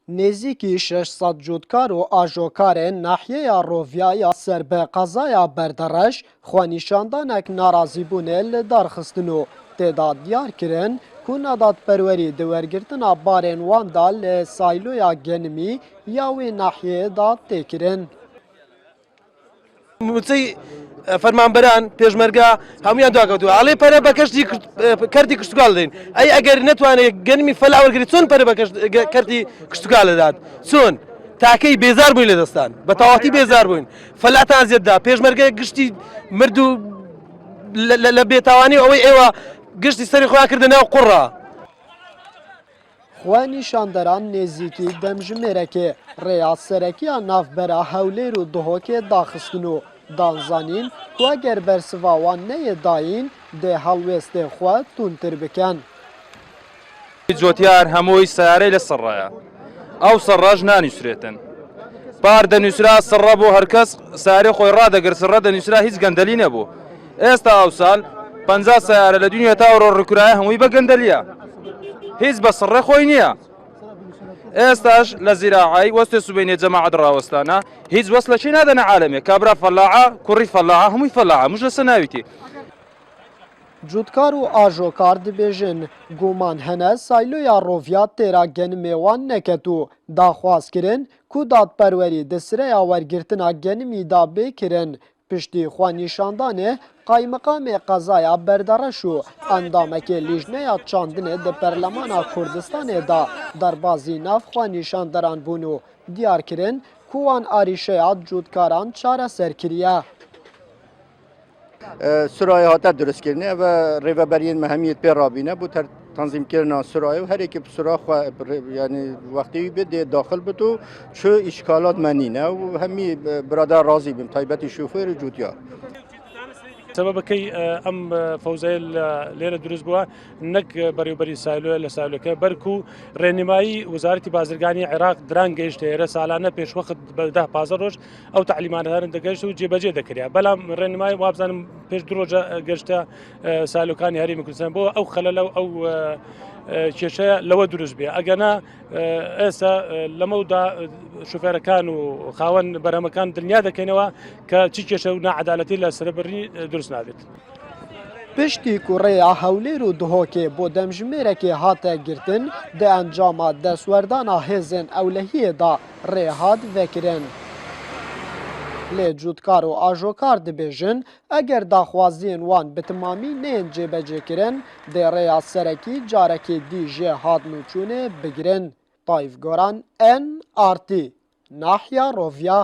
نزیکی 600 جوتکار و آجوکارên ناحیeya Rovyaya ser bi qezaya berdereş xwenîşandanek narazîbûnê li darxistin û têda diyar kirin ku nedadperwerî di wergirtina barên wan da li sayloya genimî ya wê nahiyeyê da tê kirin. موچەی فەرمانبەران پێشمەرگا هەمویان دواکەوتووە ئەڵێ پەرە بە کەشتی کەرتی کشتتوکال دەین ئەی ئەگەر نەتوانێت گەنمی فەلا وەرگری چۆن پەرە بە کەرتی کشتتوکال دەدات چۆن تاکەی بێزار بووین لە دەستان بە تەواتی بێزار بووین فەلاتان زیێتدا پێشمەرگای گشتی مرد و لە بێتاوانی ئەوەی ئێوە گشتی سەری خۆیان کردە ناو قوڕە. Xwenîşanderan nêzîkî demjimêrekê rêya serekiya navbera Hewlêr û Duhokê daxistin û danzanîn ku eger bersiva wan neyê dayîn dê helwestên xwe tûntir bikin. جۆتیار هەمووی سیارەی لە سڕایە ئەو سڕەش نانووسرێتن پار دەنووسرا سڕە بۆ هەرکەس سارێ خۆی ڕادەگەر سڕە دەنووسرا هیچ گەندەلی نەبوو ئێستا ئەو ساڵ 50 سیارە لە دنیا تا ئەوڕۆ ڕکورایە هەمووی بە گەندەلیە هیچ بە سڕێ خۆی نییە ئێستاش لە زیراعی وەستێ سوبینێ جەماعەت ڕاوەستانە هیچ وەست لە چی نادەنە عالەمێ کابرا فەلاعە کوڕی فەلاعە هەمووی فەلاعە موش لەسەر ناویتی. Cûtkar û ajokar dibêjin guman hene sayloya Rovya têra genimê wan neket û daxwazkirin ku dadperwerî di sireya wergirtina genimî da bêkirin piştî xwenîşandanê Qaymiqamê qezaya berdereş û endamekê lijneya çandinê di Berlemana Kurdistanê da derbasî nav xwenîşanderan bûn û diyar kirin ku wan arîşeya cûtkaran çareser kiriye. سرایه هاته درست کردنه و ریوبریین مهمیت پی رابینه بو تر تنظیم کردن سرایه و هر یک سرا خو یعنی وقتی بده داخل بتو چه اشکالات منینه و همی برادر راضی بیم تایبەتی شوفێر و جوتیار. سببەکەی ئەم فەوزەیە لێرە دروست بووە نەک بەڕێوەبەری سایلۆیە لە سایلۆکە بەرکو ڕێنمایی وزارەتی بازرگانی عێراق دران گەیشتە ئێرە ساڵانە پێشوەخت بە 10-15 ڕۆژ ئەو تعلیمانەدارن دەگەشت و جێبەجێ دەکریا بەڵام ڕێنمایی وابزانم پێش 2 ڕۆژە گەشتە سایلۆکانی هەرێمی کوردستان بۆ ئەو خەلەلە ئەو کێشەیە لەوە دروست بێ ئەگەنا ئێستا لەمەودا شوفێرەکان و خاوەن بەرهەمەکان دڵنیا دەکەینەوە کە چی کێشە و ناعەدالەتی لە سەربڕی دروست نابێت. Piştî ku rêya Hewlêr û Duhokê bo demjimêrekê hate girtin di encama destwerdana hêzên ewlehiyê da rê hat vekirin. Lê cûtkar û ajokar dibêjin eger daxwaziyên wan bi timamî neyên cêbecêkirin dê rêya serekî carekê dî jê hatnûçûnê bigirin. Tayyip Goran NRT Nahiya Rovya.